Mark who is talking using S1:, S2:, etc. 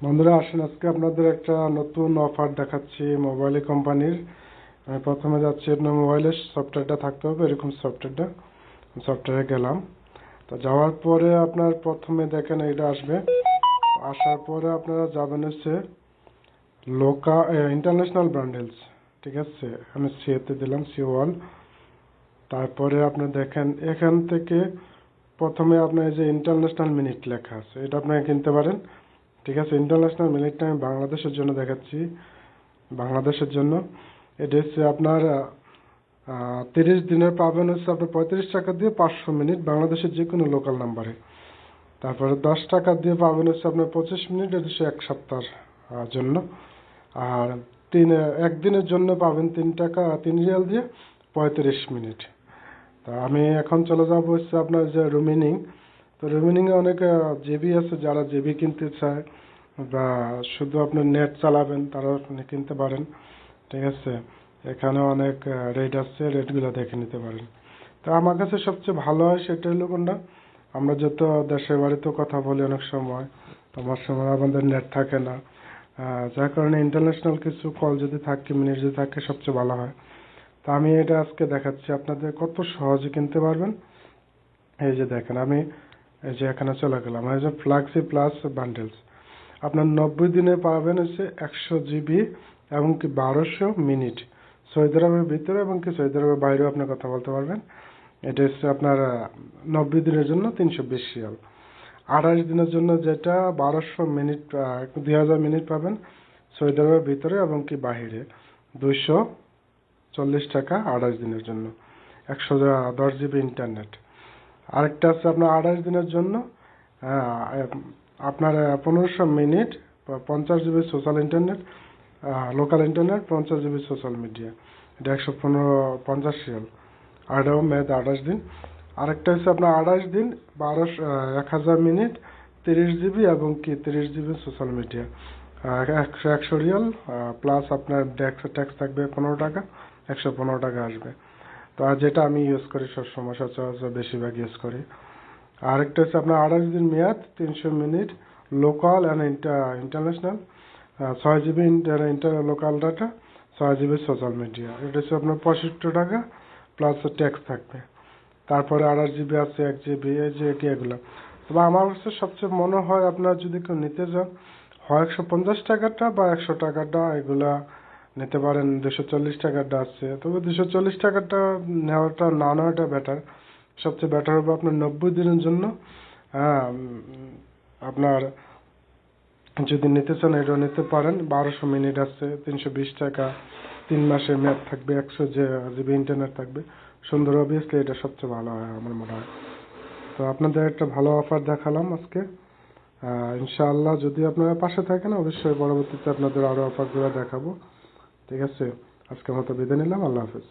S1: বন্ধুরা আসেন আজকে আপনাদের একটা নতুন অফার দেখাচ্ছি মোবাইল কোম্পানির। আমি প্রথমে যাচ্ছি আপনার মোবাইলের সফটওয়্যারটা থাকতে হবে, এরকম সফটওয়্যারে গেলাম। তো যাওয়ার পরে আপনার প্রথমে দেখেন এটা আসবে। আসার পরে আপনারা যাবেন হচ্ছে ইন্টারন্যাশনাল বান্ডেলস, ঠিক আছে। আমি সিতে দিলাম সি1। তারপরে আপনি দেখেন এখান থেকে প্রথমে আপনার এই যে ইন্টারন্যাশনাল মিনিট লেখা আছে, এটা আপনাকে কিনতে পারেন, ঠিক আছে। ইন্টারন্যাশনাল মিনিটটা আমি বাংলাদেশের জন্য দেখাচ্ছি। বাংলাদেশের জন্য এটা হচ্ছে আপনার 30 দিনের পাবেন হচ্ছে আপনার 35 টাকা দিয়ে 500 মিনিট বাংলাদেশের যে কোনো লোকাল নাম্বারে। তারপরে 10 টাকা দিয়ে পাবেন হচ্ছে আপনার 25 মিনিট, এটা হচ্ছে 1 সপ্তাহের জন্য। আর একদিনের জন্য পাবেন 3 টাকা 3 রিয়াল দিয়ে 35 মিনিট। তা আমি এখন চলে যাবো হচ্ছে আপনার যে রুমিনিং। তো রুমিনিংয়ে অনেক জিবি আছে, যারা জিবি কিনতে চায় বা শুধু আপনার নেট চালাবেন তারা আপনি কিনতে পারেন, ঠিক আছে। এখানে অনেক রেট আছে, রেটগুলো দেখে নিতে পারেন। তো আমার কাছে সবচেয়ে ভালো হয় সেটা হলো কোনটা, আমরা যত দেশের বাড়িতেও কথা বলি অনেক সময়, তোমার সময় আমাদের নেট থাকে না, যার কারণে ইন্টারন্যাশনাল কিছু কল যদি থাকে, মিনিট যদি থাকে, সবচেয়ে ভালো হয়। তো আমি এটা আজকে দেখাচ্ছি আপনাদের কত সহজে কিনতে পারবেন। এই যে দেখেন আমি এই যে এখানে চলে গেলাম, এই যে ফ্ল্যাক্সি প্লাস বান্ডেলস। আপনার 90 দিনে পাবেন হচ্ছে 100 জিবি এবং কি 1200 মিনিট সৌদি আরবের ভিতরে এবং কি সৌদি আরবের বাইরেও আপনি কথা বলতে পারবেন। এটা হচ্ছে আপনার 90 দিনের জন্য 320 রিয়াল। 28 দিনের জন্য যেটা 1200 মিনিট 2000 মিনিট পাবেন সৌদি আরবের ভিতরে এবং কি বাহিরে, 240 টাকা 28 দিনের জন্য, 110 জিবি ইন্টারনেট। আরেকটা আছে আপনার 28 দিনের জন্য আপনার 1500 minute 50 GB social internet, local internet, 50 GB social media, এটা 150 রিয়াল। আর এটাও মেয়াদ 28 দিন। আরেকটা হচ্ছে আপনার 28 দিন 1000 মিনিট 30 জিবি এবং কি 30 GB social media, 100 Real plus আপনার ট্যাক্স থাকবে 15 টাকা, 115 টাকা আসবে। তো আর যেটা আমি ইউজ করি সবসময়, সচরাচর বেশিরভাগ ইউজ করি। আরেকটা হচ্ছে আপনার 28 দিন মেয়াদ 300 minute local and international, 6 GB local data, 6 GB social media, এটা হচ্ছে আপনার 65 টাকা প্লাস ট্যাক্স থাকবে। তারপরে 28 জিবি আছে, 1 জিবি, এই যে কি এগুলো। তবে আমার কাছে সবচেয়ে মনে হয় আপনার যদি কেউ নিতে চান, হয় 150 টাকাটা বা 100 টাকাটা এগুলা নিতে পারেন। 240 টাকাটা আছে, তবে 240 টাকাটা নেওয়াটা না নেওয়াটা বেটার। সবচেয়ে বেটার হবে আপনার 90 দিনের জন্য। হ্যাঁ, আপনার যদি নিতে চান এটা নিতে পারেন। 1200 মিনিট আছে, 320 টাকা, 3 মাসের মেয়াদ থাকবে, 100 জিবি ইন্টারনেট থাকবে। সুন্দর, অবভিয়াসলি এটা সবচেয়ে ভালো হয় আমার মনে হয়। তো আপনাদের একটা ভালো অফার দেখালাম আজকে। ইনশাআল্লাহ যদি আপনারা পাশে থাকেন অবশ্যই পরবর্তীতে আপনাদের আরো অফারগুলো দেখাবো, ঠিক আছে। আজকের মতো বিদায় নিলাম, আল্লাহ হাফেজ।